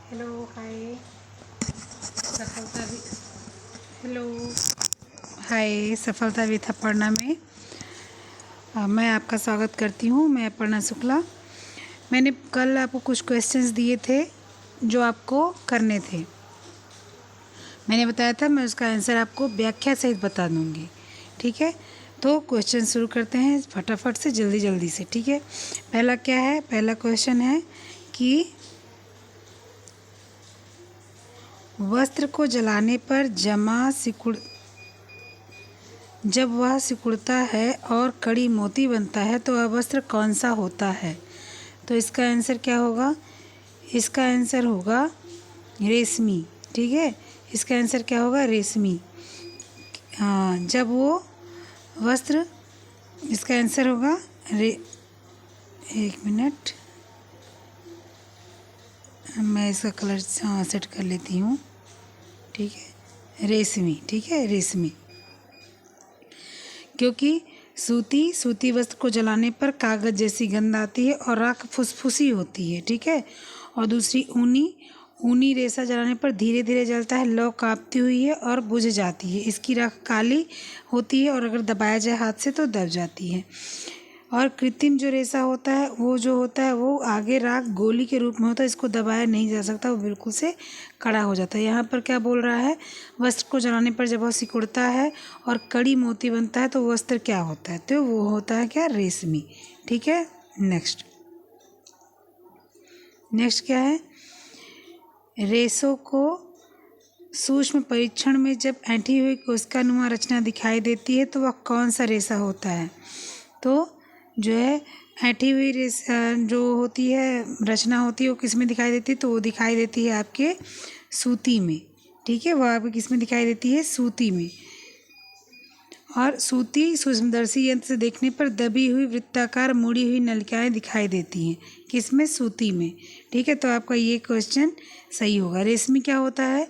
Hello hi सफलता भी hello hi सफलता विथ अपर्णा में मैं आपका स्वागत करती हूँ। मैं अपर्णा शुक्ला। मैंने कल आपको कुछ क्वेश्चंस दिए थे जो आपको करने थे। मैंने बताया था मैं उसका आंसर आपको व्याख्या सहित बता दूँगी। ठीक है, तो क्वेश्चन शुरू करते हैं फटाफट से, जल्दी जल्दी से। ठीक है, पहला क्या है? पहला क्वेश्चन है कि वस्त्र को जलाने पर जब वह सिकुड़ता है और कड़ी मोती बनता है तो वह वस्त्र कौन सा होता है? तो इसका आंसर क्या होगा? इसका आंसर होगा रेशमी। ठीक है, इसका आंसर क्या होगा? रेशमी। हाँ, जब वो वस्त्र, इसका आंसर होगा एक मिनट, मैं इसका कलर सेट कर लेती हूँ। ठीक है, रेशमी। ठीक है, रेशमी। क्योंकि सूती वस्त्र को जलाने पर कागज़ जैसी गंध आती है और राख फुसफुसी होती है। ठीक है, और दूसरी ऊनी रेशा जलाने पर धीरे धीरे जलता है, लौ कांपती हुई है और बुझ जाती है। इसकी राख काली होती है और अगर दबाया जाए हाथ से तो दब जाती है। और कृत्रिम जो रेशा होता है वो आगे राख गोली के रूप में होता है, इसको दबाया नहीं जा सकता, वो बिल्कुल से कड़ा हो जाता है। यहाँ पर क्या बोल रहा है? वस्त्र को जलाने पर जब वह सिकुड़ता है और कड़ी मोती बनता है तो वस्त्र क्या होता है? तो वो होता है क्या? रेशमी। ठीक है, नेक्स्ट क्या है? रेशों को सूक्ष्म परीक्षण में जब ऐंठी हुई कोशिकानुमा रचना दिखाई देती है तो वह कौन सा रेशा होता है? तो जो है ऐंठी हुई रेशा जो होती है, रचना होती है, वो किस में दिखाई देती है? तो वो दिखाई देती है आपके सूती में। ठीक है, वो आपको किस में दिखाई देती है? सूती में। और सूती सूक्ष्मदर्शी यंत्र से देखने पर दबी हुई वृत्ताकार मुड़ी हुई नलिकाएं दिखाई देती हैं। किसमें? सूती में। ठीक है, तो आपका ये क्वेश्चन सही होगा। रेशमी क्या होता है?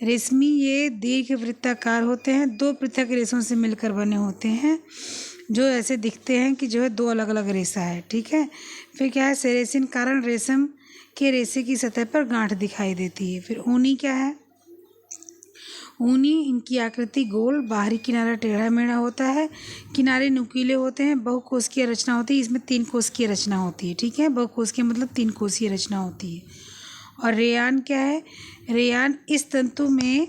रेशमी ये दीर्घ वृत्ताकार होते हैं, दो पृथक रेशों से मिलकर बने होते हैं, जो ऐसे दिखते हैं कि जो है दो अलग अलग रेशा है। ठीक है, फिर क्या है? सेरेसिन कारण रेशम के रेशे की सतह पर गांठ दिखाई देती है। फिर ऊनी क्या है? ऊनी, इनकी आकृति गोल, बाहरी किनारा टेढ़ा मेढ़ा होता है, किनारे नुकीले होते हैं, बहुकोशिकीय रचना होती है। इसमें 3 कोशिकीय रचना होती है। ठीक है, बहुकोशिकीय मतलब 3 कोशिकीय रचना होती है। और रेयान क्या है? रेयान इस तंतु में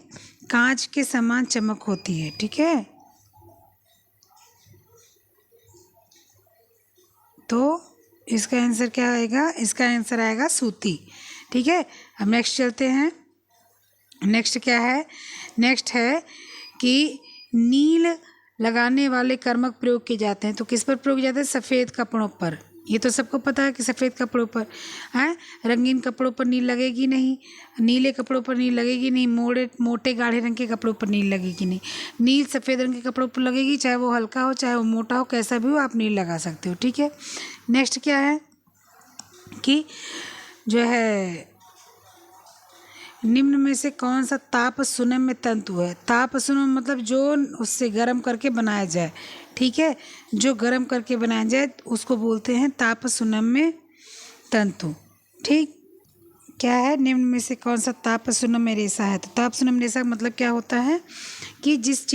कांच के समान चमक होती है। ठीक है, तो इसका आंसर क्या आएगा? इसका आंसर आएगा सूती। ठीक है, अब नेक्स्ट चलते हैं। नेक्स्ट क्या है? नेक्स्ट है कि नील लगाने वाले कर्मक प्रयोग किए जाते हैं। तो किस पर प्रयोग किए जाते हैं? सफ़ेद कपड़ों पर। ये तो सबको पता है कि सफ़ेद कपड़ों पर हैं, रंगीन कपड़ों पर नील लगेगी नहीं, नीले कपड़ों पर नील लगेगी नहीं, मोटे गाढ़े रंग के कपड़ों पर नील लगेगी नहीं। नील सफ़ेद रंग के कपड़ों पर लगेगी, चाहे वो हल्का हो चाहे वो मोटा हो, कैसा भी हो आप नील लगा सकते हो। ठीक है, नेक्स्ट क्या है कि जो है निम्न में से कौन सा ताप सुनम्य तंतु है? ताप सुनम्य मतलब जो उससे गर्म करके बनाया जाए। ठीक है, जो गर्म करके बनाया जाए उसको बोलते हैं ताप सुनम्य तंतु। ठीक, क्या है? निम्न में से कौन सा ताप सुनम्य रेशा है? तो ताप सुनम्य रेशा का मतलब क्या होता है कि जिस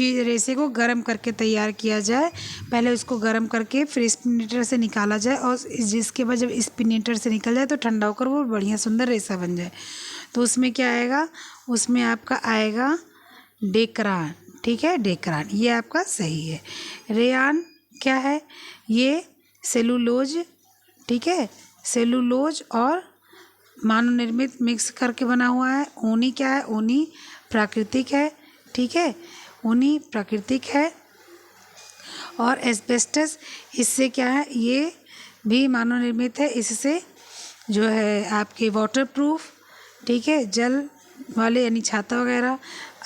रेशे को गर्म करके तैयार किया जाए, पहले उसको गर्म करके फिर स्पिनेटर से निकाला जाए और जिसके बाद जब स्पिनेटर से निकल जाए तो ठंडा होकर वो बढ़िया सुंदर रेशा बन जाए। तो उसमें क्या आएगा? उसमें आपका आएगा डेकरान। ठीक है, डेकरान, ये आपका सही है। रेयान क्या है? ये सेलुलोज। ठीक है, सेलुलोज और मानव निर्मित मिक्स करके बना हुआ है। ऊनी क्या है? ऊनी प्राकृतिक है। ठीक है, ऊनी प्राकृतिक है। और एस्बेस्टस, इससे क्या है? ये भी मानव निर्मित है। इससे जो है आपके वाटर प्रूफ, ठीक है, जल वाले यानी छाता वगैरह,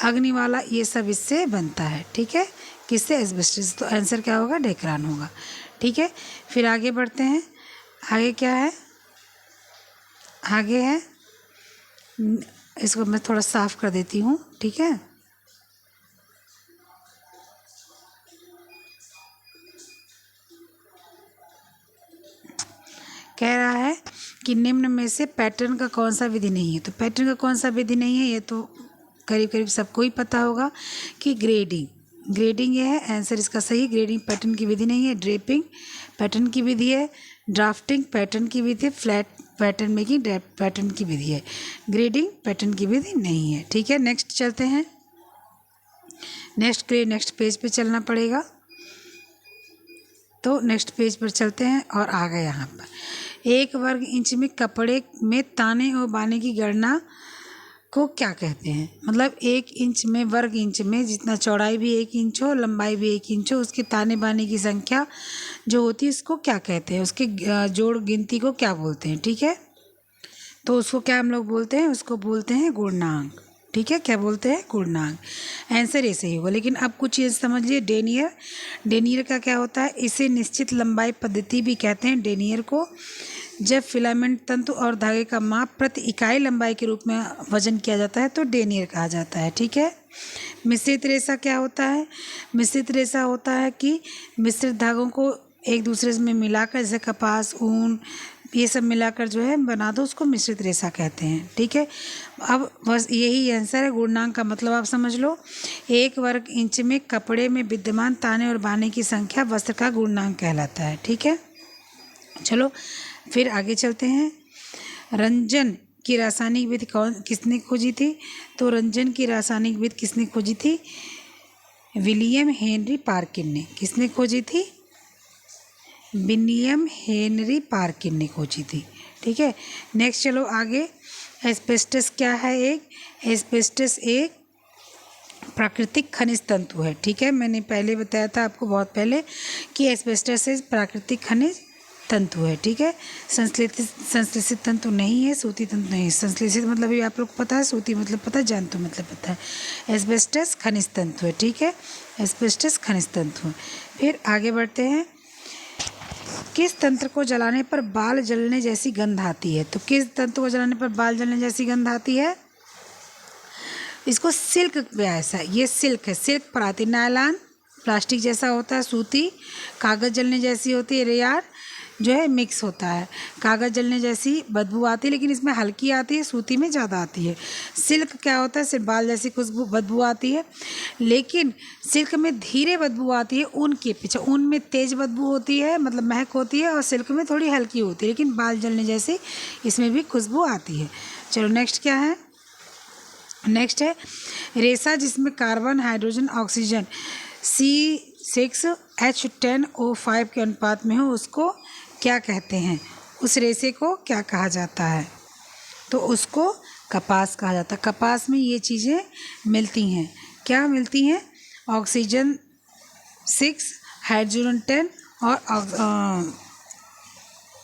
अग्नि वाला, ये सब इससे बनता है। ठीक है, किससे? एस्बेस्टस। तो आंसर क्या होगा? डेकरान होगा। ठीक है, फिर आगे बढ़ते हैं। आगे क्या है? आगे है, इसको मैं थोड़ा साफ कर देती हूँ। ठीक है, कह रहा है कि निम्न में से पैटर्न का कौन सा विधि नहीं है। तो पैटर्न का कौन सा विधि नहीं है, ये तो करीब करीब सबको ही पता होगा कि ग्रेडिंग ये है आंसर इसका सही। ग्रेडिंग पैटर्न की विधि नहीं है। ड्रेपिंग पैटर्न की विधि है। ड्राफ्टिंग पैटर्न की विधि है। फ्लैट पैटर्न मेकिंग पैटर्न की विधि है। ग्रेडिंग पैटर्न की विधि नहीं है। ठीक है, नेक्स्ट चलते हैं। नेक्स्ट पेज पे चलना पड़ेगा। तो नेक्स्ट पेज पर चलते हैं और आ गए यहाँ पर 1 वर्ग इंच में कपड़े में ताने और बाने की गणना को क्या कहते हैं। मतलब 1 इंच में, वर्ग इंच में जितना चौड़ाई भी 1 इंच हो, लंबाई भी 1 इंच हो, उसके ताने बाने की संख्या जो होती है उसको क्या कहते हैं, उसके जोड़ गिनती को क्या बोलते हैं। ठीक है, तो उसको क्या हम लोग बोलते हैं, उसको बोलते हैं गुणनांक। ठीक है, क्या बोलते हैं, गुणनांक। आंसर ऐसे ही होगा। लेकिन अब कुछ चीज़ समझ लिए। डेनियर का क्या होता है, इसे निश्चित लंबाई पद्धति भी कहते हैं। डेनियर को जब फिलामेंट तंतु और धागे का माप प्रति इकाई लंबाई के रूप में वजन किया जाता है तो डेनियर कहा जाता है। ठीक है, मिश्रित रेशा क्या होता है। मिश्रित रेशा होता है कि मिश्रित धागों को एक दूसरे में मिलाकर, जैसे कपास, ऊन, ये सब मिलाकर जो है बना दो, उसको मिश्रित रेशा कहते हैं। ठीक है, अब बस यही आंसर है। गुणनांक का मतलब आप समझ लो, 1 वर्ग इंच में कपड़े में विद्यमान ताने और बाने की संख्या वस्त्र का गुणनांक कहलाता है। ठीक है, चलो फिर आगे चलते हैं। रंजन की रासायनिक विधि किसने खोजी थी। तो रंजन की रासायनिक विधि किसने खोजी थी, विलियम हेनरी पार्किन ने। किसने खोजी थी, विलियम हेनरी पार्किन ने खोजी थी। ठीक है, नेक्स्ट चलो आगे। एस्बेस्टस क्या है, एस्बेस्टस एक प्राकृतिक खनिज तंतु है। ठीक है, मैंने पहले बताया था आपको बहुत पहले कि एस्बेस्टस एक प्राकृतिक खनिज तंतु है। ठीक है, संश्लेषित तंतु नहीं है, सूती तंतु नहीं है। संश्लेषित मतलब ये आप लोग को पता है, सूती मतलब पता है, जंतु मतलब पता है। एस्बेस्टस खनिज तंतु है। ठीक है, एस्बेस्टस खनिज तंतु है। फिर आगे बढ़ते हैं। किस तंत्र को जलाने पर बाल जलने जैसी गंध आती है। तो किस तंत्र को जलाने पर बाल जलने जैसी गंध आती है, इसको सिल्क ऐसा, ये सिल्क है, सिल्क पर आती है। नायलॉन प्लास्टिक जैसा होता है, सूती कागज़ जलने जैसी होती है, रेयान जो है मिक्स होता है। कागज़ जलने जैसी बदबू आती है, लेकिन इसमें हल्की आती है, सूती में ज़्यादा आती है। सिल्क क्या होता है, सिर्फ बाल जैसी बदबू आती है, लेकिन सिल्क में धीरे बदबू आती है ऊन के पीछे। ऊन में तेज़ बदबू होती है, मतलब महक होती है, और सिल्क में थोड़ी हल्की होती है, लेकिन बाल जलने जैसी इसमें भी खुशबू आती है। चलो नेक्स्ट क्या है, नेक्स्ट है रेशा जिसमें कार्बन, हाइड्रोजन, ऑक्सीजन C6H10O5 के अनुपात में हो, उसको क्या कहते हैं, उस रेशे को क्या कहा जाता है। तो उसको कपास कहा जाता है। कपास में ये चीज़ें मिलती हैं, क्या मिलती हैं, ऑक्सीजन 6, हाइड्रोजन 10 और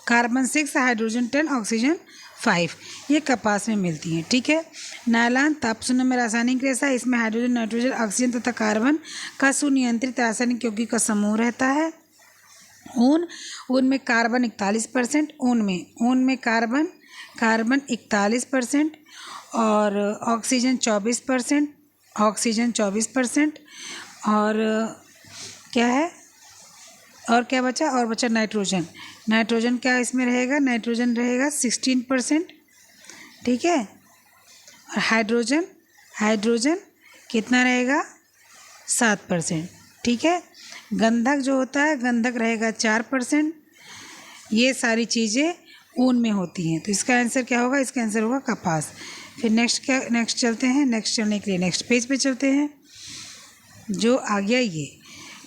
कार्बन 6, हाइड्रोजन 10, ऑक्सीजन 5, ये कपास में मिलती हैं। ठीक है, नायलॉन तापशून्य में रासायनिक रेशा, इसमें हाइड्रोजन, नाइट्रोजन, ऑक्सीजन तथा कार्बन का सुनियंत्रित रासायनिक यौगिक का समूह रहता है। ऊन में कार्बन 41%, ऊन में कार्बन 41% और ऑक्सीजन 24%, और क्या है, और क्या बचा, और बचा नाइट्रोजन क्या इसमें रहेगा, नाइट्रोजन रहेगा 16%। ठीक है, और हाइड्रोजन कितना रहेगा, 7%। ठीक है, गंधक जो होता है, गंधक रहेगा 4%। ये सारी चीज़ें ऊन में होती हैं। तो इसका आंसर क्या होगा, इसका आंसर होगा कपास। फिर नेक्स्ट चलते हैं। नेक्स्ट चलने के लिए नेक्स्ट पेज पे चलते हैं। जो आ गया ये,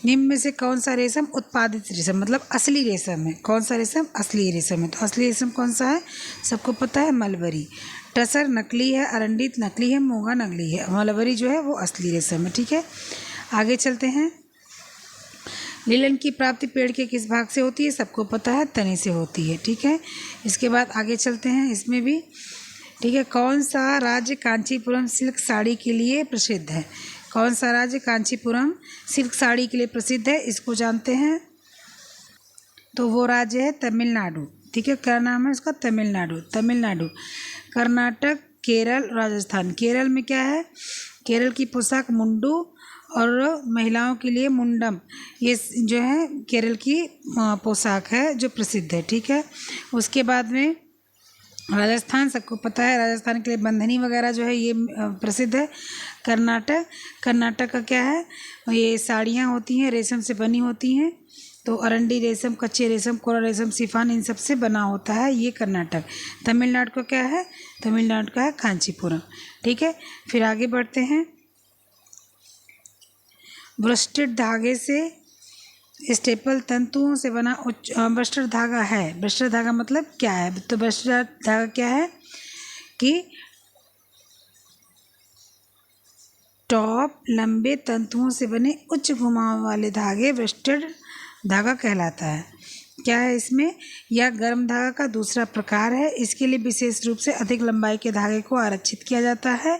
निम्न में से कौन सा रेशम उत्पादित रेशम, मतलब असली रेशम है। कौन सा रेशम, असली रेशम है। तो असली रेशम कौन सा है, सबको पता है, मलबरी। टसर नकली है, अरंडीत नकली है, मूंगा नकली है, मलबरी जो है वो असली रेशम है। ठीक है, आगे चलते हैं। लीलन की प्राप्ति पेड़ के किस भाग से होती है, सबको पता है, तने से होती है। ठीक है, इसके बाद आगे चलते हैं इसमें भी। ठीक है, कौन सा राज्य कांचीपुरम सिल्क साड़ी के लिए प्रसिद्ध है। कौन सा राज्य कांचीपुरम सिल्क साड़ी के लिए प्रसिद्ध है, इसको जानते हैं। तो वो राज्य है तमिलनाडु। ठीक है, क्या नाम है उसका, तमिलनाडु। कर्नाटक, केरल, राजस्थान। केरल में क्या है, केरल की पोशाक मुंडू और महिलाओं के लिए मुंडम, ये जो है केरल की पोशाक है जो प्रसिद्ध है। ठीक है, उसके बाद में राजस्थान सबको पता है, राजस्थान के लिए बंधनी वगैरह जो है ये प्रसिद्ध है। कर्नाटक, कर्नाटक का क्या है, ये साड़ियाँ होती हैं रेशम से बनी होती हैं, तो अरंडी रेशम, कच्चे रेशम, कोरा रेशम, शिफॉन, इन सब से बना होता है ये कर्नाटक। तमिलनाडु का क्या है, तमिलनाडु का है कांचीपुरम। ठीक है, फिर आगे बढ़ते हैं। ब्रस्टेड धागे से, स्टेपल तंतुओं से बना ब्रस्टेड धागा है। ब्रस्टेड धागा मतलब क्या है, तो ब्रस्टेड धागा क्या है कि टॉप लंबे तंतुओं से बने उच्च घुमाव वाले धागे ब्रस्टेड धागा कहलाता है। क्या है इसमें, यह गर्म धागा का दूसरा प्रकार है। इसके लिए विशेष रूप से अधिक लंबाई के धागे को आरक्षित किया जाता है।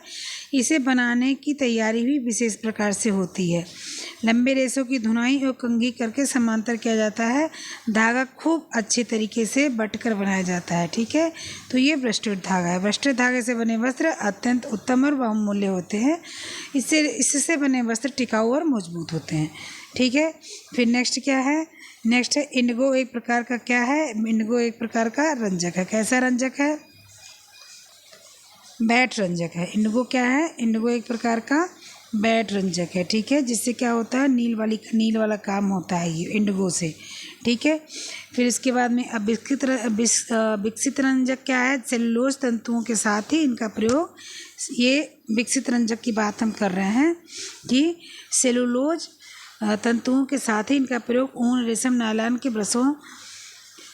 इसे बनाने की तैयारी भी विशेष प्रकार से होती है। लंबे रेशों की धुनाई और कंघी करके समांतर किया जाता है। धागा खूब अच्छे तरीके से बटकर बनाया जाता है। ठीक है, तो ये ब्रस्टेड धागा है। ब्रस्टेड धागे से बने वस्त्र अत्यंत उत्तम और बहुमूल्य होते हैं। इससे बने वस्त्र टिकाऊ और मजबूत होते हैं। ठीक है, फिर नेक्स्ट क्या है, नेक्स्ट है इंडिगो। एक प्रकार का क्या है, इंडिगो एक प्रकार का रंजक है। कैसा रंजक है, बैट रंजक है। इंडिगो क्या है, इंडिगो एक प्रकार का बैट रंजक है। ठीक है, जिससे क्या होता है, नील वाला काम होता है ये इंडिगो से। ठीक है, फिर इसके बाद में अब विकसित रंजक क्या है, सेलुलोज तंतुओं के साथ ही इनका प्रयोग, ये विकसित रंजक की बात हम कर रहे हैं कि सेलुलोज तंतुओं के साथ ही इनका प्रयोग ऊन, रेशम, नायलॉन के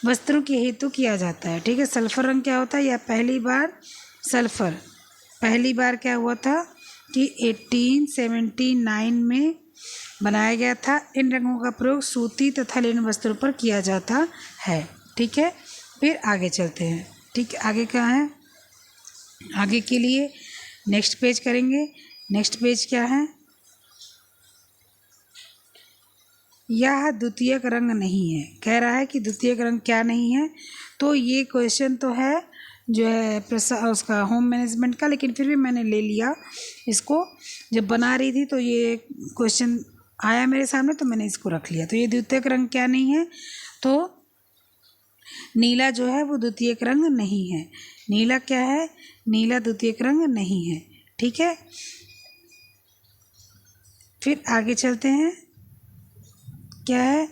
वस्त्रों के हेतु किया जाता है। ठीक है, सल्फर रंग क्या होता है, यह पहली बार क्या हुआ था कि 1879 में बनाया गया था। इन रंगों का प्रयोग सूती तथा लिनन वस्त्रों पर किया जाता है। ठीक है, फिर आगे चलते हैं। ठीक है, आगे क्या है, आगे के लिए नेक्स्ट पेज करेंगे। नेक्स्ट पेज क्या है, यह द्वितीयक रंग नहीं है। कह रहा है कि द्वितीयक रंग क्या नहीं है, तो ये क्वेश्चन तो है जो है उसका होम मैनेजमेंट का, लेकिन फिर भी मैंने ले लिया इसको। जब बना रही थी तो ये क्वेश्चन आया मेरे सामने तो मैंने इसको रख लिया। तो ये द्वितीयक रंग क्या नहीं है, तो नीला जो है वो द्वितीयक रंग नहीं है। नीला क्या है, नीला द्वितीयक रंग नहीं है। ठीक है, फिर आगे चलते हैं। क्या है,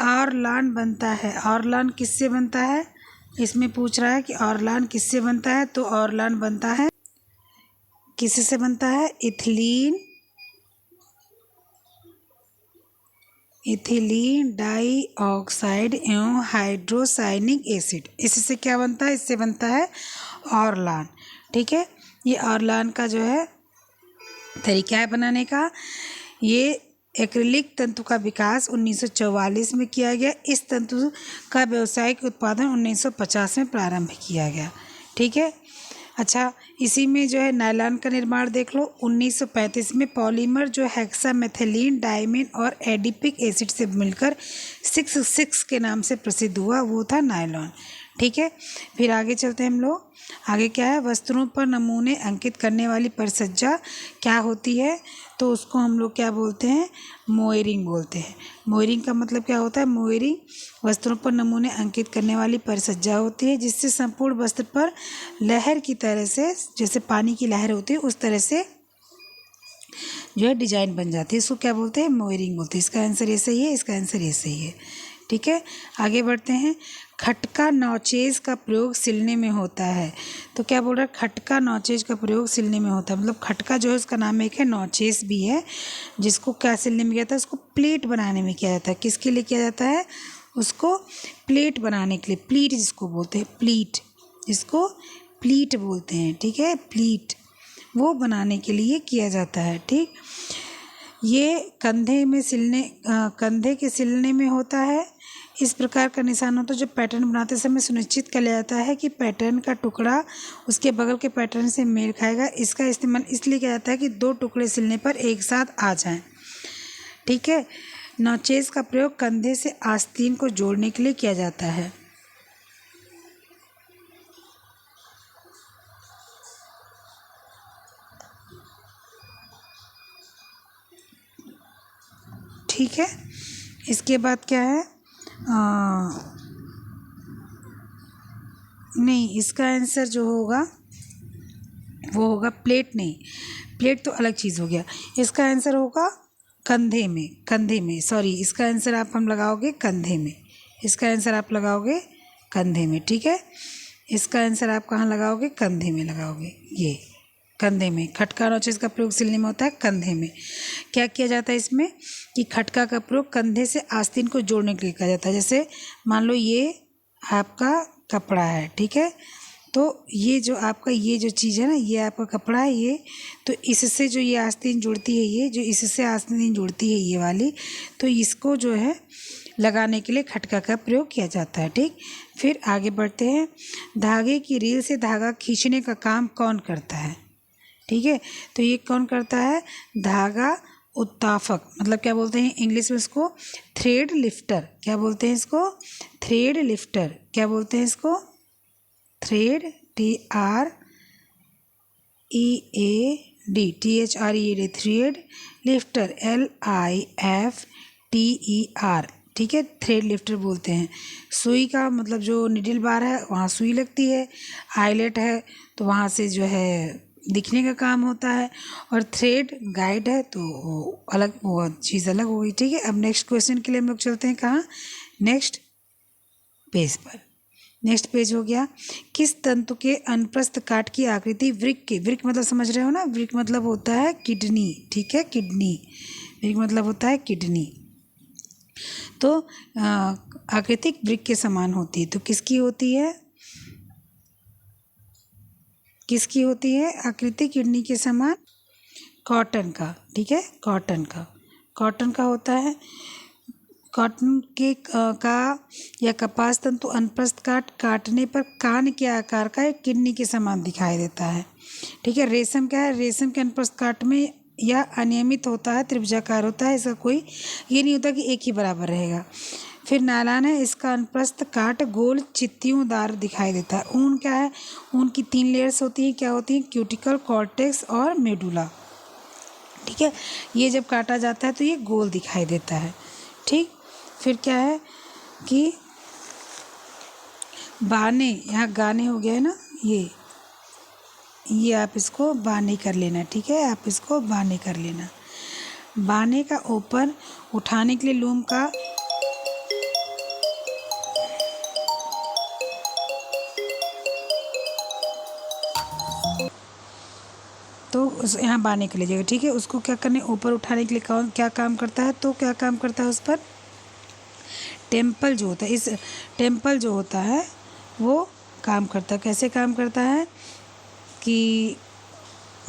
ऑरलान बनता है। ऑरलान किससे बनता है, इसमें पूछ रहा है कि ऑरलान किससे बनता है, तो ऑरलान बनता है, किससे बनता है, इथिलीन डाइऑक्साइड एवं हाइड्रोसायनिक एसिड। इससे क्या बनता है, इससे बनता है ऑरलान। ठीक है, ये ऑरलान का जो है तरीका है बनाने का। ये एक्रिलिक तंतु का विकास 1944 में किया गया। इस तंतु का व्यावसायिक उत्पादन 1950 में प्रारंभ किया गया। ठीक है, अच्छा, इसी में जो है नायलॉन का निर्माण देख लो। 1935 में पॉलीमर जो हेक्सामेथिलीन डाइमीन और एडिपिक एसिड से मिलकर 6 के नाम से प्रसिद्ध हुआ, वो था नायलॉन। ठीक है, फिर आगे चलते हैं हम लोग। आगे क्या है, वस्त्रों पर नमूने अंकित करने वाली परिसज्जा क्या होती है, तो उसको हम लोग क्या बोलते हैं, मोयरिंग बोलते हैं। मोयरिंग का मतलब क्या होता है, मोयरिंग वस्त्रों पर नमूने अंकित करने वाली परिसज्जा होती है, जिससे संपूर्ण वस्त्र पर लहर की तरह से, जैसे पानी की लहर होती है उस तरह से जो है डिजाइन बन जाती है। इसको क्या बोलते हैं, मोयरिंग बोलते हैं। इसका आंसर ये सही है, इसका आंसर ये सही है। ठीक है, आगे बढ़ते हैं। खटका नौचेज का प्रयोग सिलने में होता है, तो क्या बोल रहा है, खटका नौचेज का प्रयोग सिलने में होता है। मतलब खटका जो है उसका नाम एक है, नौचेज भी है, जिसको क्या सिलने में किया जाता है, उसको प्लेट बनाने में किया जाता है। किसके लिए किया जाता है, उसको प्लेट बनाने के लिए, प्लीट जिसको बोलते हैं, प्लीट जिसको प्लीट बोलते हैं। ठीक है, प्लीट वो बनाने के लिए किया जाता है। ठीक, ये कंधे के सिलने में होता है। इस प्रकार का निशान होता है जो पैटर्न बनाते समय सुनिश्चित कर लिया जाता है कि पैटर्न का टुकड़ा उसके बगल के पैटर्न से मेल खाएगा। इसका इस्तेमाल इसलिए किया जाता है कि 2 टुकड़े सिलने पर एक साथ आ जाएं। ठीक है, नौचेज का प्रयोग कंधे से आस्तीन को जोड़ने के लिए किया जाता है। ठीक है, इसके बाद क्या है, नहीं, इसका आंसर जो होगा वो होगा प्लेट। नहीं, प्लेट तो अलग चीज़ हो गया। इसका आंसर होगा कंधे में, कंधे में, सॉरी, इसका आंसर हम लगाओगे कंधे में। इसका आंसर आप लगाओगे कंधे में, ठीक है। इसका आंसर आप कहाँ लगाओगे? कंधे में लगाओगे। ये कंधे में, खटका नोचेस का प्रयोग सिलने में होता है कंधे में। क्या किया जाता है इसमें कि खटका का प्रयोग कंधे से आस्तीन को जोड़ने के लिए किया जाता है। जैसे मान लो ये आपका कपड़ा है, ठीक है, तो ये जो आपका ये जो चीज़ है ना, ये आपका कपड़ा है ये, तो इससे जो ये आस्तीन जुड़ती है, ये जो इससे आस्तीन जुड़ती है ये वाली, तो इसको जो है लगाने के लिए खटका का प्रयोग किया जाता है, ठीक। फिर आगे बढ़ते हैं। धागे की रील से धागा खींचने का काम कौन करता है? ठीक है, तो ये कौन करता है? धागा उत्तापक, मतलब क्या बोलते हैं इंग्लिश में इसको? Thread lifter. क्या बोलते हैं इसको? Thread lifter. क्या बोलते हैं इसको? Thread, TREAD, thread lifter, LIFTER, ठीक है, थ्रेड लिफ्टर बोलते हैं। सुई का मतलब जो निडल बार है वहाँ सुई लगती है, आईलेट है तो वहाँ से जो है दिखने का काम होता है, और थ्रेड गाइड है तो अलग, वो चीज़ अलग हो गई, ठीक है। अब नेक्स्ट क्वेश्चन के लिए हम लोग चलते हैं कहाँ? नेक्स्ट पेज पर। नेक्स्ट पेज हो गया। किस तंतु के अनुप्रस्थ काट की आकृति वृक्क के, वृक्क मतलब समझ रहे हो ना, वृक्क मतलब होता है किडनी, ठीक है, किडनी, वृक्क मतलब होता है किडनी, तो आकृति वृक्क के समान होती है। तो किसकी होती है? किसकी होती है आकृति किडनी के समान? कॉटन का, ठीक है, कॉटन का, कॉटन का होता है। कॉटन के का या कपास तंतु अनुप्रस्थ काट काटने पर कान के आकार का एक किडनी के समान दिखाई देता है, ठीक है। रेशम क्या है? रेशम के अनुप्रस्थ काट में यह अनियमित होता है, त्रिभुजाकार होता है, इसका कोई ये नहीं होता कि एक ही बराबर रहेगा। फिर नायलॉन है, इसका अनुप्रस्थ काट गोल चित्तियोंदार दिखाई देता है। ऊन क्या है? ऊन की 3 लेयर्स होती हैं, क्या होती हैं? क्यूटिकल, कॉर्टेक्स और मेडुला, ठीक है। ये जब काटा जाता है तो ये गोल दिखाई देता है, ठीक। फिर क्या है कि बाने, यहाँ गाने हो गया है ना, ये आप इसको बाने कर लेना, ठीक है, आप इसको बाने कर लेना। बाने का ऊपर उठाने के लिए लूम का तो यहाँ बाने कर लीजिएगा, ठीक है। उसको क्या करने, ऊपर उठाने के लिए कौन क्या काम करता है? तो क्या काम करता है उस पर? टेम्पल जो होता है, इस टेम्पल जो होता है वो काम करता है। कैसे काम करता है कि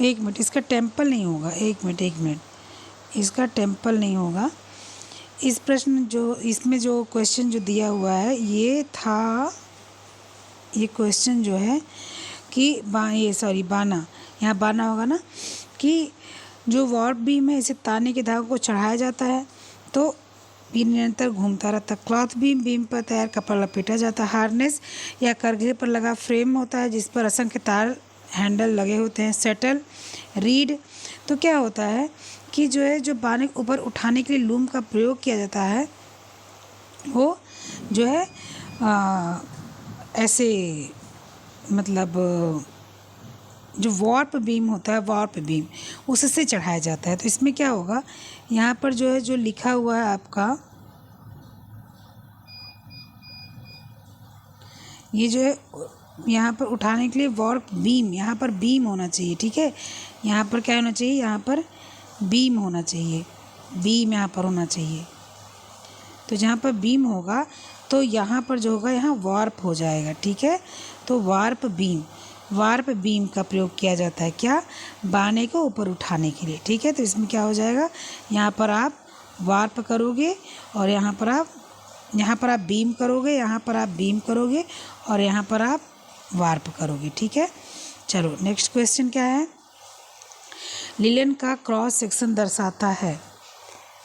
एक मिनट, इसका टेम्पल नहीं होगा, एक मिनट, इसका टेम्पल नहीं होगा। इस प्रश्न जो इसमें जो क्वेश्चन जो दिया हुआ है ये था, ये क्वेश्चन जो है कि बाना, यहाँ बाना होगा ना, कि जो वॉर्प बीम है इसे ताने के धागे को चढ़ाया जाता है तो ये निरंतर घूमता रहता है। क्लॉथ बीम, बीम पर तैयार कपड़ा लपेटा जाता है। हार्नेस या करघे पर लगा फ्रेम होता है जिस पर असंख्य तार हैंडल लगे होते हैं। सेटल, रीड, तो क्या होता है कि जो है जो बाने के ऊपर उठाने के लिए लूम का प्रयोग किया जाता है वो जो है ऐसे मतलब जो वॉर्प बीम होता है, वॉर्प बीम, उससे चढ़ाया जाता है। तो इसमें क्या होगा, यहाँ पर जो है जो लिखा हुआ है आपका, ये जो है यहाँ पर उठाने के लिए वॉर्प बीम, यहाँ पर बीम होना चाहिए, ठीक है। यहाँ पर क्या होना चाहिए? यहाँ पर बीम होना चाहिए, बीम यहाँ पर होना चाहिए। तो जहाँ पर बीम होगा तो यहाँ पर जो होगा यहाँ वार्प हो जाएगा, ठीक है। तो वार्प बीम का प्रयोग किया जाता है, क्या? बाने को ऊपर उठाने के लिए, ठीक है। तो इसमें क्या हो जाएगा, यहाँ पर आप वार्प करोगे और यहाँ पर आप बीम करोगे, यहाँ पर आप बीम करोगे और यहाँ पर आप वार्प करोगे, ठीक है। चलो नेक्स्ट क्वेश्चन क्या है? लिलन का क्रॉस सेक्शन दर्शाता है,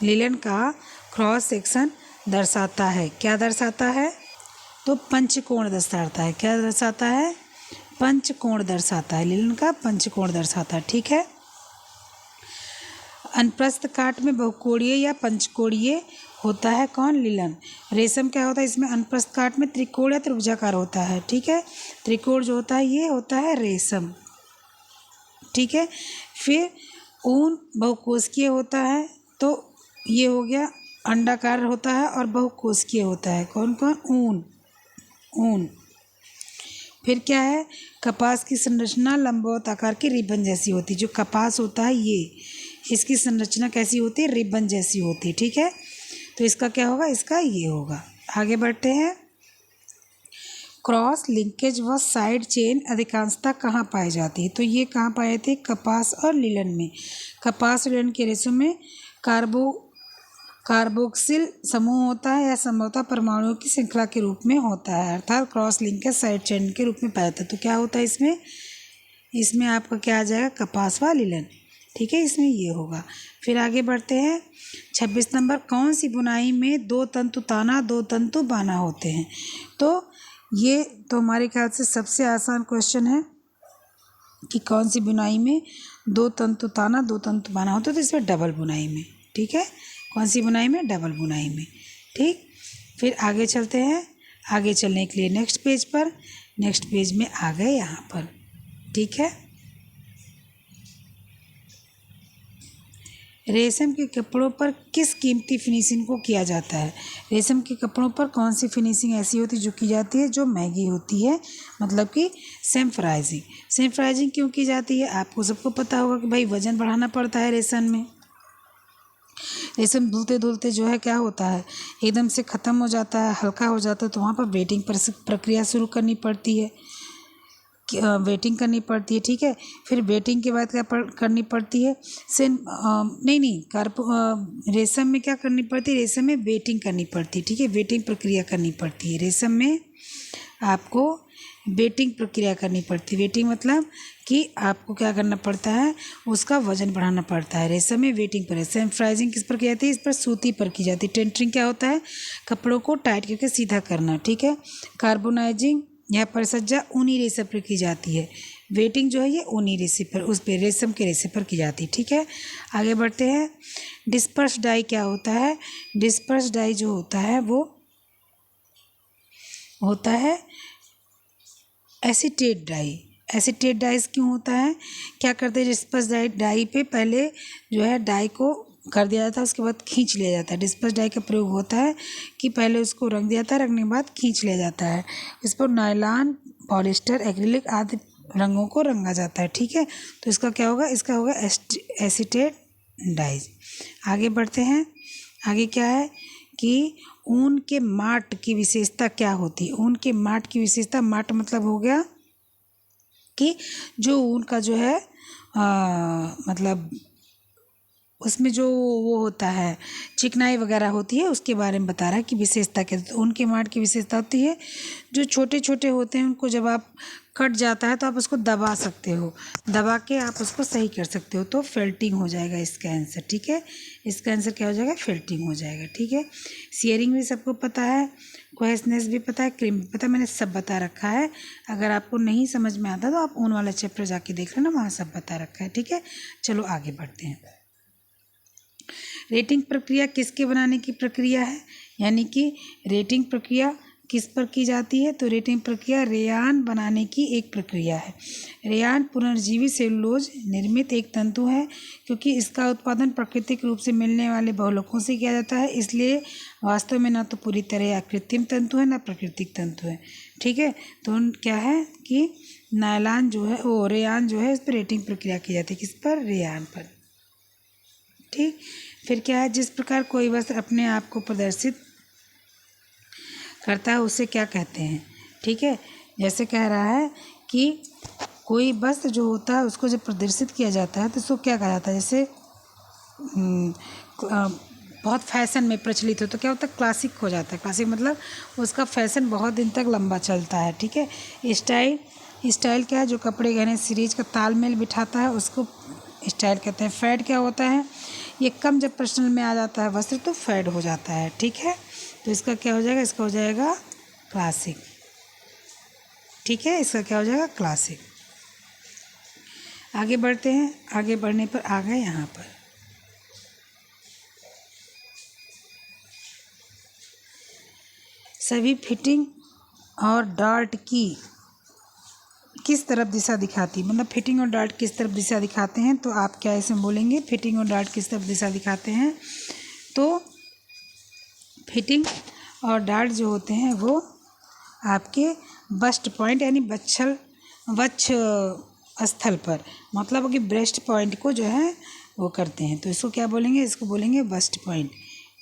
लिलन का क्रॉस सेक्शन दर्शाता है, क्या दर्शाता है? तो पंचकोण दर्शाता है। क्या दर्शाता है? पंचकोण दर्शाता है। लिलन का पंचकोण दर्शाता है, ठीक है। अनप्रस्थ काट में बहुकोणीय या पंचकोणीय होता है कौन? लीलन। रेशम क्या होता है इसमें? अनप्रस्थ काट में त्रिकोण या त्रिभुजाकार होता है, ठीक है। त्रिकोण जो होता है ये होता है रेशम, ठीक है। फिर ऊन बहुकोशिकीय होता है, तो ये हो गया अंडाकार होता है और बहुकोशिकीय होता है। कौन कौन? ऊन, ऊन। फिर क्या है? कपास की संरचना लंबवत आकार की रिबन जैसी होती है। जो कपास होता है ये, इसकी संरचना कैसी होती है? रिबन जैसी होती है, ठीक है। तो इसका क्या होगा? इसका ये होगा। आगे बढ़ते हैं। क्रॉस लिंकेज व साइड चेन अधिकांशतः कहाँ पाई जाती है? तो ये कहाँ पाए थे? कपास और लीलन में। कपास और लीलन के रेशों में कार्बोक्सिल समूह होता है या संभवतः परमाणुओं की श्रृंखला के रूप में होता है, अर्थात क्रॉस लिंकेज साइड चेन के रूप में पाया जाता है। तो क्या होता है इसमें? इसमें आपका क्या आ जाएगा? कपास व लीलन, ठीक है। इसमें ये होगा। फिर आगे बढ़ते हैं। 26 नंबर, कौन सी बुनाई में 2 तंतु ताना 2 तंतु बाना होते हैं? तो ये तो हमारे ख्याल से सबसे आसान क्वेश्चन है कि कौन सी बुनाई में 2 तंतु ताना 2 तंतु बाना होते हैं? तो इसमें डबल बुनाई में, ठीक है। कौन सी बुनाई में? डबल बुनाई में, ठीक। फिर आगे चलते हैं। आगे चलने के लिए नेक्स्ट पेज पर, नेक्स्ट पेज में आ गए यहाँ पर, ठीक है। रेशम के कपड़ों पर किस कीमती फिनिशिंग को किया जाता है? रेशम के कपड़ों पर कौन सी फिनिशिंग ऐसी होती है जो की जाती है, जो महंगी होती है, मतलब कि सेम्फ्राइजिंग। सेम्फ्राइजिंग क्यों की जाती है? आपको सबको पता होगा कि भाई वजन बढ़ाना पड़ता है रेशम में। रेशम धुलते धुलते जो है क्या होता है, एकदम से ख़त्म हो जाता है, हल्का हो जाता है, तो वहाँ पर वेटिंग प्रक्रिया शुरू करनी पड़ती है, वेटिंग करनी पड़ती है, ठीक है। फिर वेटिंग के बाद क्या करनी पड़ती है? रेशम में क्या करनी पड़ती है? रेशम में वेटिंग करनी पड़ती है, ठीक है। वेटिंग प्रक्रिया करनी पड़ती है रेशम में, आपको वेटिंग प्रक्रिया करनी पड़ती है। वेटिंग मतलब कि आपको क्या करना पड़ता है? उसका वजन बढ़ाना पड़ता है। रेशम में वेटिंग पर। सेम्फ्राइजिंग किस पर की जाती है? इस पर सूती पर की जाती है। टेंटरिंग क्या होता है? कपड़ों को टाइट करके सीधा करना, ठीक है। कार्बोनाइजिंग या परिसज्जा ऊनी रेशम पर की जाती है। वेटिंग जो है ये ऊनी रेशे पर, उस पर रेशम के रेशे पर की जाती है, ठीक है। आगे बढ़ते हैं। डिस्पर्स डाई क्या होता है? डिस्पर्स डाई जो होता है वो होता है एसीटेट डाई। एसीटेट डाइस क्यों होता है? क्या करते हैं? डिस्पर्स डाई पे पहले जो है डाई को कर दिया जाता है, उसके बाद खींच लिया जाता है। डिस्पर्स डाई का प्रयोग होता है कि पहले उसको रंग दिया जाता है, रंगने के बाद खींच लिया जाता है। इस पर नायलॉन, पॉलिस्टर, एक्रिलिक आदि रंगों को रंगा जाता है, ठीक है। तो इसका क्या होगा? इसका होगा एसीटेट डाइज। आगे बढ़ते हैं। आगे क्या है कि ऊन के माट की विशेषता क्या होती है? ऊन के माट की विशेषता, माट मतलब हो गया कि जो ऊन का जो है मतलब उसमें जो वो होता है चिकनाई वगैरह होती है, उसके बारे में बता रहा है कि विशेषता क्या। तो ऊन के माट की विशेषता होती है जो छोटे छोटे होते हैं उनको जब आप कट जाता है तो आप उसको दबा सकते हो, दबा के आप उसको सही कर सकते हो, तो फेल्टिंग हो जाएगा इसका आंसर, ठीक है। इसका आंसर क्या हो जाएगा? फेल्टिंग हो जाएगा, ठीक है। शेयरिंग भी सबको पता है, कोहेसनेस भी पता है, क्रीम भी पता है, मैंने सब बता रखा है। अगर आपको नहीं समझ में आता तो आप ऊन वाला चैप्टर जाके देख लेना, वहाँ सब बता रखा है, ठीक है। चलो आगे बढ़ते हैं। रेटिंग प्रक्रिया किसके बनाने की प्रक्रिया है? यानी कि रेटिंग प्रक्रिया किस पर की जाती है? तो रेटिंग प्रक्रिया रेयान बनाने की एक प्रक्रिया है। रेयान पुनर्जीवी सेलुलोज निर्मित एक तंतु है। क्योंकि इसका उत्पादन प्राकृतिक रूप से मिलने वाले बहुलकों से किया जाता है, इसलिए वास्तव में ना तो पूरी तरह या कृत्रिम तंतु है ना प्राकृतिक तंतु है, ठीक है। तो क्या है कि नायलॉन जो है वो रेयान जो है इस पर रेटिंग प्रक्रिया की जाती है, किस पर? रेयान पर, ठीक। फिर क्या है? जिस प्रकार कोई वस्त्र अपने आप को प्रदर्शित करता है उसे क्या कहते हैं? ठीक है, जैसे कह रहा है कि कोई वस्त्र जो होता है उसको जब प्रदर्शित किया जाता है तो उसको क्या कहा जाता है? जैसे बहुत फैशन में प्रचलित हो तो क्या होता है? क्लासिक हो जाता है। क्लासिक मतलब उसका फैशन बहुत दिन तक लंबा चलता है, ठीक है। स्टाइल क्या है? जो कपड़े गहने सीरीज का तालमेल बिठाता है उसको स्टाइल कहते हैं। फैड क्या होता है? ये कम जब प्रश्न में आ जाता है वस्त्र तो फैड हो जाता है, ठीक है। तो इसका क्या हो जाएगा? इसका हो जाएगा क्लासिक, ठीक है। इसका क्या हो जाएगा? क्लासिक। आगे बढ़ते हैं। आगे बढ़ने पर आ गए यहाँ पर सभी फिटिंग और डार्ट की किस तरफ दिशा दिखाती, मतलब फिटिंग और डार्ट किस तरफ दिशा दिखाते हैं, तो आप क्या इसमें बोलेंगे, फिटिंग और डार्ट किस तरफ दिशा दिखाते हैं। तो फिटिंग और डार्ट जो होते हैं वो आपके बस्ट पॉइंट यानी वक्ष स्थल पर, मतलब कि ब्रेस्ट पॉइंट को जो है वो करते हैं। तो इसको क्या बोलेंगे, इसको बोलेंगे बस्ट पॉइंट।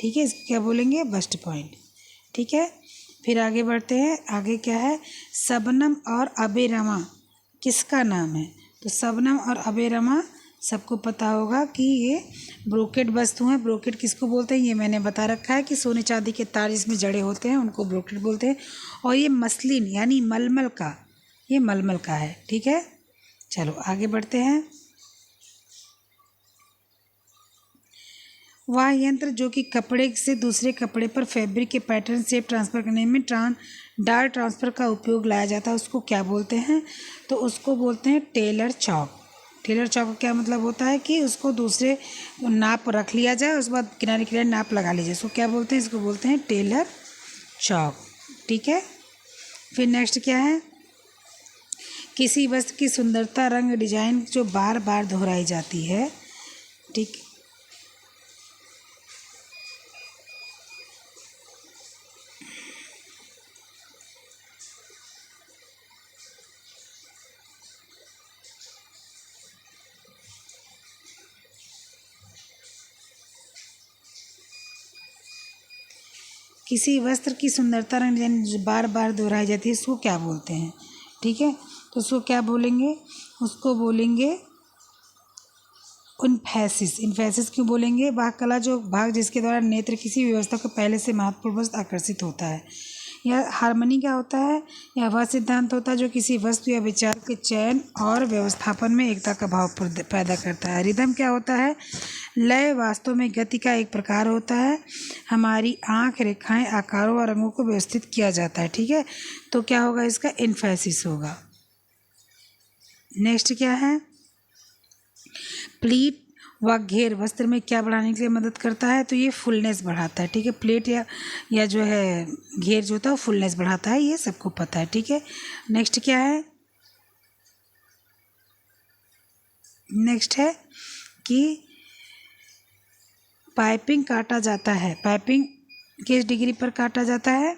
ठीक है, इसको क्या बोलेंगे, बस्ट पॉइंट। ठीक है, फिर आगे बढ़ते हैं। आगे क्या है, शबनम और अबेरमा किसका नाम है। तो शबनम और अबेरमा सबको पता होगा कि ये ब्रोकेड वस्तु हैं। ब्रोकेड किसको बोलते हैं, ये मैंने बता रखा है कि सोने चांदी के तार जिसमें जड़े होते हैं उनको ब्रोकेड बोलते हैं। और ये मसलिन यानी मलमल का, ये मलमल का है। ठीक है, चलो आगे बढ़ते हैं। वह यंत्र जो कि कपड़े से दूसरे कपड़े पर फैब्रिक के पैटर्न शेप ट्रांसफ़र करने में डार्ट ट्रांसफ़र का उपयोग लाया जाता है, उसको क्या बोलते हैं। तो उसको बोलते हैं टेलर चौक। टेलर चौक का क्या मतलब होता है कि उसको दूसरे नाप रख लिया जाए, उसके बाद किनारे किनारे नाप लगा लीजिए, इसको क्या बोलते हैं, इसको बोलते हैं टेलर चौक। ठीक है, फिर नेक्स्ट क्या है, किसी वस्तु की सुंदरता, रंग, डिजाइन जो बार बार दोहराई जाती है। ठीक, किसी वस्त्र की सुंदरता, रंग, डिजाइन जो बार बार दोहराई जाती है उसको क्या बोलते हैं। ठीक है, तो उसको क्या बोलेंगे, उसको बोलेंगे इन्फेसिस। इन्फेसिस क्यों बोलेंगे, वह कला जो भाग जिसके द्वारा नेत्र किसी व्यवस्था को पहले से महत्वपूर्ण वस्तु आकर्षित होता है। यह हार्मनी क्या होता है, यह वह सिद्धांत होता है जो किसी वस्तु या विचार के चयन और व्यवस्थापन में एकता का भाव पैदा करता है। रिदम क्या होता है, लय वास्तव में गति का एक प्रकार होता है। हमारी आँख, रेखाएं, आकारों और रंगों को व्यवस्थित किया जाता है। ठीक है, तो क्या होगा, इसका इन्फेसिस होगा। नेक्स्ट क्या है, प्लीट व घेर वस्त्र में क्या बढ़ाने के लिए मदद करता है, तो ये फुलनेस बढ़ाता है। ठीक है, प्लेट या जो है घेर जो होता है वो फुलनेस बढ़ाता है, ये सबको पता है। ठीक है, नेक्स्ट क्या है, नेक्स्ट है कि पाइपिंग काटा जाता है। पाइपिंग किस डिग्री पर काटा जाता है,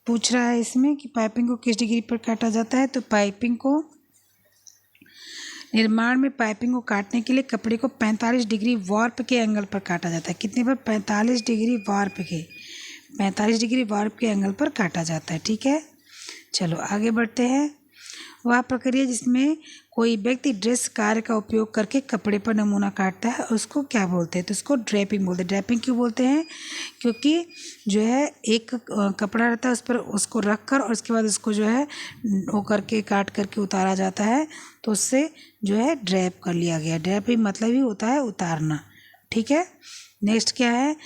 पूछ रहा है इसमें कि पाइपिंग को किस डिग्री पर काटा जाता है। तो पाइपिंग को निर्माण में पाइपिंग को काटने के लिए कपड़े को 45 डिग्री वार्प के एंगल पर काटा जाता है। कितने पर, 45 डिग्री वार्प के, 45 डिग्री वार्प के एंगल पर काटा जाता है। ठीक है, चलो आगे बढ़ते हैं। वह प्रक्रिया जिसमें कोई व्यक्ति ड्रेस कार्य का उपयोग करके कपड़े पर नमूना काटता है उसको क्या बोलते हैं, तो उसको ड्रेपिंग बोलते हैं। ड्रेपिंग क्यों बोलते हैं, क्योंकि जो है एक कपड़ा रहता है उस पर उसको रख कर और उसके बाद उसको जो है वो करके काट करके उतारा जाता है, तो उससे जो है ड्रैप कर लिया गया। ड्रेपिंग मतलब ही होता है उतारना। ठीक है, नेक्स्ट क्या है,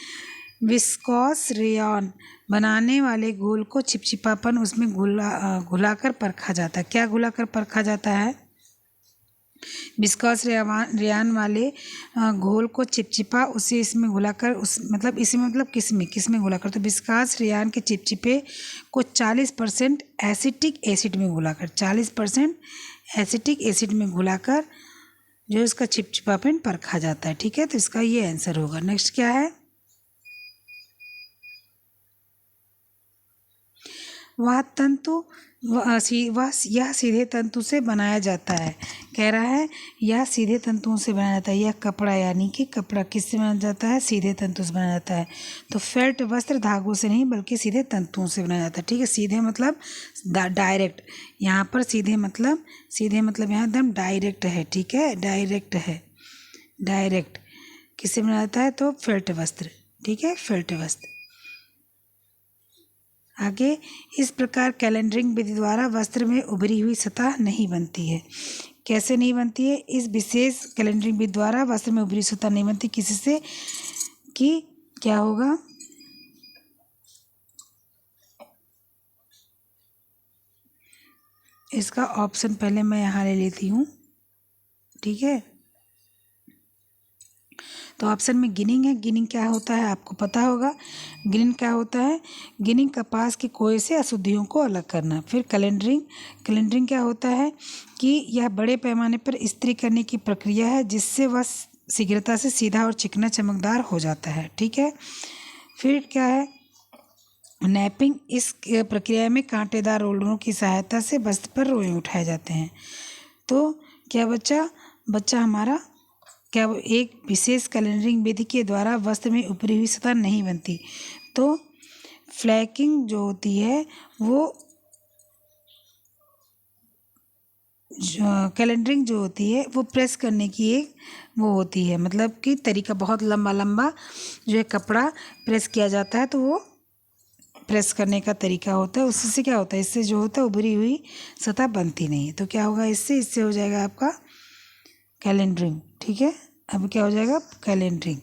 विस्कोस रेयॉन बनाने वाले घोल को चिपचिपापन उसमें घुलाकर परखा जाता है। क्या घुलाकर परखा जाता है, विस्कोस रेयॉन वाले घोल को चिपचिपा उसे इसमें घुलाकर, उस मतलब इसमें मतलब किस में घुलाकर, तो विस्कोस रेयॉन के चिपचिपे को 40% एसिटिक एसिड में घुलाकर, 40% एसिटिक एसिड में घुलाकर जो इसका चिपचिपापन परखा जाता है। ठीक है, तो इसका ये आंसर होगा। नेक्स्ट क्या है, वह तंतु यह सीधे तंतु से बनाया जाता है। कह रहा है यह सीधे तंतुओं से बनाया जाता है। यह कपड़ा यानी कि कपड़ा किससे बनाया जाता है, सीधे तंतु से बनाया जाता है। तो फेल्ट वस्त्र धागों से नहीं बल्कि सीधे तंतुओं से बनाया जाता है। ठीक है, सीधे मतलब डायरेक्ट, यहाँ पर सीधे मतलब यहाँ एकदम डायरेक्ट है। ठीक है, डायरेक्ट है, डायरेक्ट किससे बनाया जाता है, तो फेल्ट वस्त्र। ठीक है, फेल्ट वस्त्र। आगे, इस प्रकार कैलेंडरिंग विधि द्वारा वस्त्र में उभरी हुई सतह नहीं बनती है। कैसे नहीं बनती है, इस विशेष कैलेंडरिंग विधि द्वारा वस्त्र में उभरी सतह नहीं बनती, किससे, कि क्या होगा, इसका ऑप्शन पहले मैं यहाँ ले लेती हूँ। ठीक है, तो ऑप्शन में गिनिंग है। गिनिंग क्या होता है आपको पता होगा। गिनिंग क्या होता है? गिनिंग कपास के कोए से अशुद्धियों को अलग करना। फिर कैलेंडरिंग, कैलेंडरिंग क्या होता है कि यह बड़े पैमाने पर इस्त्री करने की प्रक्रिया है जिससे वह शीघ्रता से सीधा और चिकना चमकदार हो जाता है। ठीक है। फिर क्या है? नैपिंग, इस प्रक्रिया में कांटेदार रोलरों की सहायता से वस्त्र पर रोए उठाए जाते हैं। तो क्या बच्चा हमारा क्या एक विशेष कैलेंडरिंग विधि के द्वारा वस्त्र में ऊपरी हुई सतह नहीं बनती। तो फ्लैकिंग जो होती है वो कैलेंडरिंग जो होती है वो प्रेस करने की एक वो होती है, मतलब कि तरीका, बहुत लंबा लंबा जो है कपड़ा प्रेस किया जाता है, तो वो प्रेस करने का तरीका होता है। उससे क्या होता है, इससे जो होता है उभरी हुई सतह बनती नहीं है। तो क्या होगा इससे हो जाएगा आपका कैलेंडरिंग। ठीक है, अब क्या हो जाएगा? कैलेंडरिंग।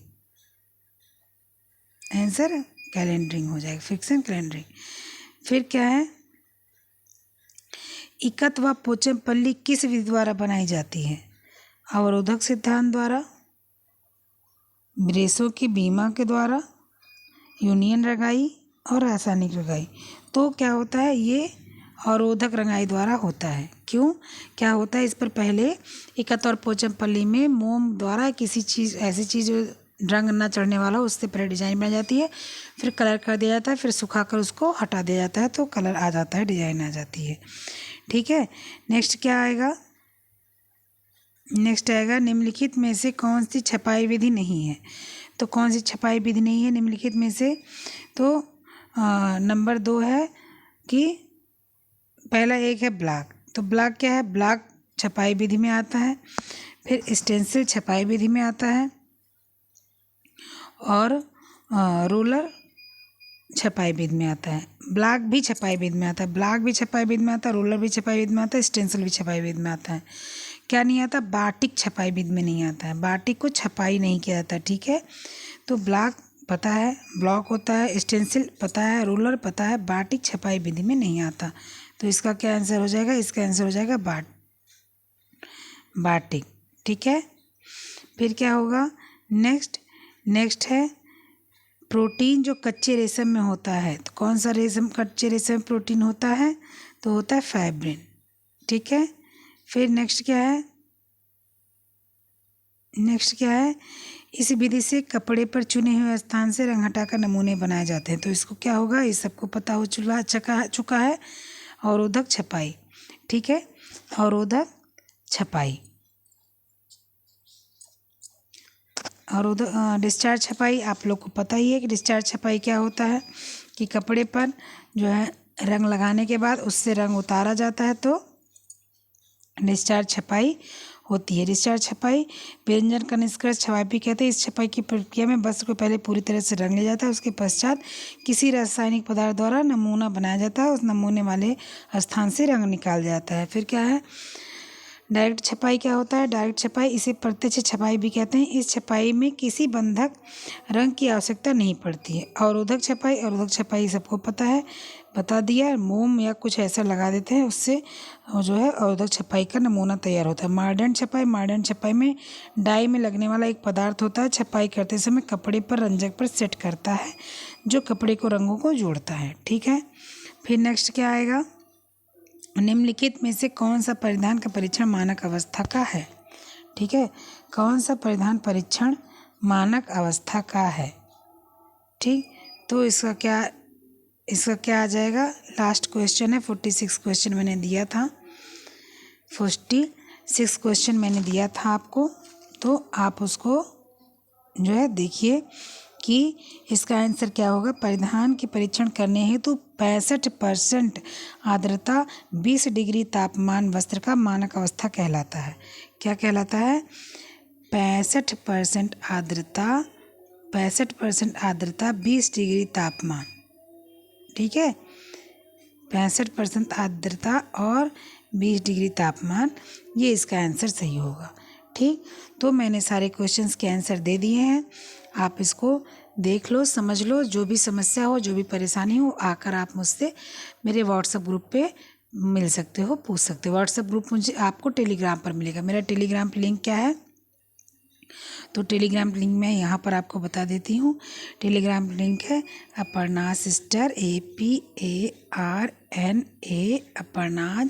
आंसर कैलेंडरिंग हो जाएगा, फ्रिक्शन कैलेंडरिंग। फिर क्या है? इकत व पोचमपल्ली किस विधि द्वारा बनाई जाती है? अवरोधक सिद्धांत द्वारा, ब्रेसों की बीमा के द्वारा, यूनियन रंगाई और रासायनिक रंगाई। तो क्या होता है? ये अवरोधक रंगाई द्वारा होता है। क्यों? क्या होता है इस पर? पहले इकत और पोचमपल्ली में मोम द्वारा किसी चीज़, ऐसी चीज़ रंग ना चढ़ने वाला हो, उससे पहले डिजाइन बन जाती है, फिर कलर कर दिया जाता है, फिर सुखाकर उसको हटा दिया जाता है, तो कलर आ जाता है, डिजाइन आ जाती है। ठीक है। नेक्स्ट क्या आएगा? नेक्स्ट आएगा निम्नलिखित में से कौन सी छपाई विधि नहीं है? तो कौन सी छपाई विधि नहीं है निम्नलिखित में से? तो नंबर 2 है कि पहला एक है ब्लॉक। तो ब्लॉक क्या है? ब्लॉक छपाई विधि में आता है। फिर स्टेंसिल छपाई विधि में आता है और रोलर छपाई विधि में आता है। ब्लॉक भी छपाई विधि में आता है, ब्लॉक भी छपाई विधि में आता है, रोलर भी छपाई विधि में आता है, स्टेंसिल भी छपाई विधि में आता है। क्या नहीं आता? बाटिक छपाई विधि में नहीं आता है, बाटिक को छपाई नहीं किया जाता। ठीक है। तो ब्लॉक पता है, ब्लॉक होता है, स्टेंसिल पता है, रोलर पता है, बाटिक छपाई विधि में नहीं आता। तो इसका क्या आंसर हो जाएगा? इसका आंसर हो जाएगा बाटिक। ठीक है। फिर क्या होगा? नेक्स्ट है प्रोटीन जो कच्चे रेशम में होता है। तो कौन सा रेशम, कच्चे रेशम में प्रोटीन होता है? तो होता है फाइब्रिन। ठीक है। फिर नेक्स्ट क्या है? इस विधि से कपड़े पर चुने हुए स्थान से रंग हटाकर नमूने बनाए जाते हैं। तो इसको क्या होगा? ये सबको पता हो चुका है, अवरोधक छपाई। ठीक है, अवरोधक छपाई। और डिस्चार्ज छपाई आप लोग को पता ही है कि डिस्चार्ज छपाई क्या होता है कि कपड़े पर जो है रंग लगाने के बाद उससे रंग उतारा जाता है, तो डिस्चार्ज छपाई होती है। डिस्चार्ज छपाई व्यंजन का निष्कर्ष छपाई भी कहते हैं। इस छपाई की प्रक्रिया में वस्त्र को पहले पूरी तरह से रंग लिया जाता है, उसके पश्चात किसी रासायनिक पदार्थ द्वारा नमूना बनाया जाता है, उस नमूने वाले स्थान से रंग निकाल जाता है। फिर क्या है? डायरेक्ट छपाई क्या होता है? डायरेक्ट छपाई, इसे प्रत्यक्ष छपाई भी कहते हैं। इस छपाई में किसी बंधक रंग की आवश्यकता नहीं पड़ती है। अवरोधक छपाई सबको पता है, बता दिया, मोम या कुछ ऐसा लगा देते हैं, उससे जो है अवरोधक छपाई का नमूना तैयार होता है। मॉडर्न छपाई में डाई में लगने वाला एक पदार्थ होता है, छपाई करते समय कपड़े पर रंजक पर सेट करता है, जो कपड़े को रंगों को जोड़ता है। ठीक है। फिर नेक्स्ट क्या आएगा? निम्नलिखित में से कौन सा परिधान का परीक्षण मानक अवस्था का है? ठीक है, कौन सा परिधान परीक्षण मानक अवस्था का है? ठीक, तो इसका क्या आ जाएगा? लास्ट क्वेश्चन है, 46 क्वेश्चन मैंने दिया था, 46 क्वेश्चन मैंने दिया था आपको, तो आप उसको जो है देखिए कि इसका आंसर क्या होगा। परिधान के परीक्षण करने हेतु 65% आर्द्रता 20 डिग्री तापमान वस्त्र का मानक अवस्था कहलाता है। क्या कहलाता है? 65% आर्द्रता 20 डिग्री तापमान। ठीक है, 65% आर्द्रता और 20 डिग्री तापमान, ये इसका आंसर सही होगा। ठीक, तो मैंने सारे क्वेश्चंस के आंसर दे दिए हैं, आप इसको देख लो, समझ लो, जो भी समस्या हो, जो भी परेशानी हो, आकर आप मुझसे मेरे व्हाट्सएप ग्रुप पे मिल सकते हो, पूछ सकते हो। व्हाट्सएप ग्रुप मुझे आपको टेलीग्राम पर मिलेगा। मेरा टेलीग्राम लिंक क्या है? तो टेलीग्राम लिंक मैं यहाँ पर आपको बता देती हूँ। टेलीग्राम लिंक है Aparna sister APARNA Aparna's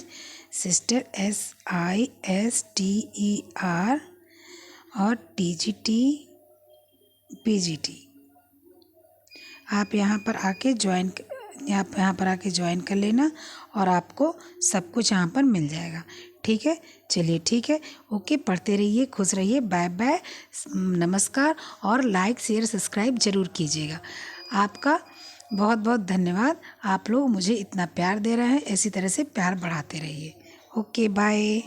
sister SISTER और TGT PGT। आप यहाँ पर आके ज्वाइन कर लेना और आपको सब कुछ यहाँ पर मिल जाएगा। ठीक है, चलिए ठीक है, ओके, पढ़ते रहिए, खुश रहिए, बाय बाय, नमस्कार। और लाइक शेयर सब्सक्राइब ज़रूर कीजिएगा। आपका बहुत बहुत धन्यवाद। आप लोग मुझे इतना प्यार दे रहे हैं, इसी तरह से प्यार बढ़ाते रहिए। Okay, bye.